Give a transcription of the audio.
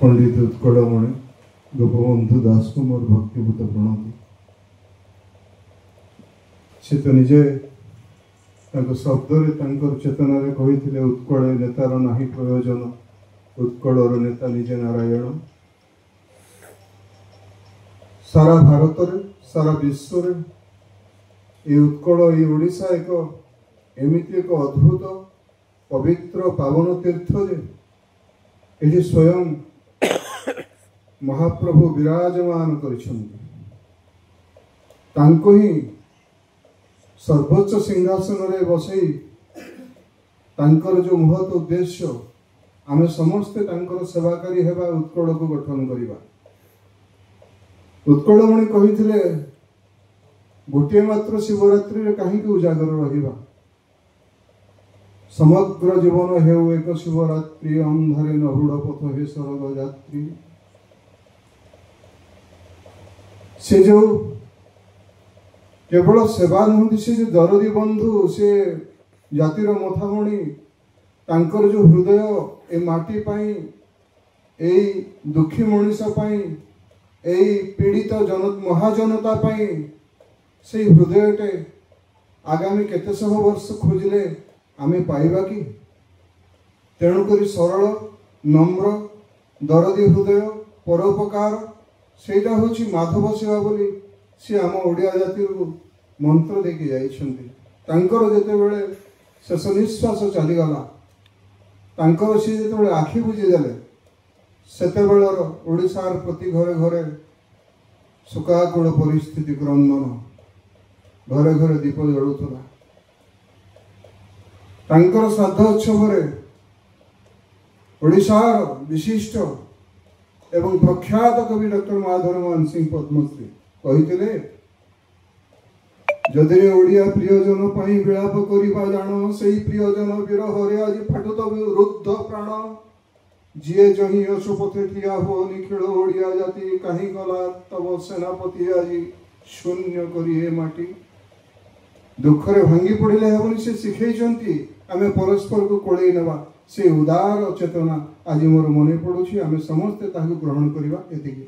पंडित उत्कलमणि गोपबंधु दास को मोर भक्तिभूत प्रणति। से तो निजे शब्द चेतना कही उत्कल नेतार नाही प्रयोजन, उत्कलर नेता निजे नारायण। सारा भारत रे सारा विश्व रे ये उत्कल ये ओडिशा एक एमिति एक अद्भुत पवित्र पावन तीर्थ जे ये स्वयं महाप्रभु विराजमान करिछन्ति। तांको ही सर्वोच्च सिंहासन रे बसई तांकर जो महत उद्देश्य आमे समस्ते तांकर सेवाकारी हेबा, उत्कल को गठन करिबा। उत्कलमणि कहिथिले गोटे मात्र शिवरात्रि रे काहे उजागर रहिबा, समग्र जीवन हेउ एक शिवरात्रि, अंधारे नहुड़ पथ हे सरग यात्री। से जो केवल सेवा नुहति, से जो दरदी बंधु, से जातिर मथामणि, तांकर जो हृदय ए माटी पाई, ए दुखी मनीषा पाई, ए पीड़ित महाजनता पाई, से हृदयटे आगामी केतेशह वर्ष खोजिले आमे पाइबा कि? तेणुक सरल नम्र दरदी हृदय परोपकार सेटा होछि माधव सेवा बोली सी आम ओडिया जाति मंत्र देकी जाइछन्ति। तांकर जेतेबेले शेष निश्वास चलीगला, तांकर सी जेतेबेले आखि बुझीदेले, सेतेबेलर ओडिशार प्रति घरे घरे सुकाकूल परिस्थिति क्रंदन, घरे घरे दीप जलुला। तांकर श्राद्ध उत्सव ओडिशार विशिष्ट एवं प्रख्यात कवि डॉक्टर माधव मोहन सिंह पद्मश्री कहिथिले, जदि ओडिया प्रियजन पाई विलाप करिबा जान, सेई प्रियजन विरहरे आज फाटुत रुद्ध प्राण। जिए जही अशोपथे ठिया हो निखिल ओडिया जाति, काहि गला तब सेनापति आज शून्य करी ए माटी। दुखरे भांगी पड़िले हेबनी से शिखैछन्ति आमे परस्पर को कोळेई नेबा, से उदार चेतना आज मोर मने पड़ुछि। आमे समस्ते ताकु ग्रहण करिबा एतिकी।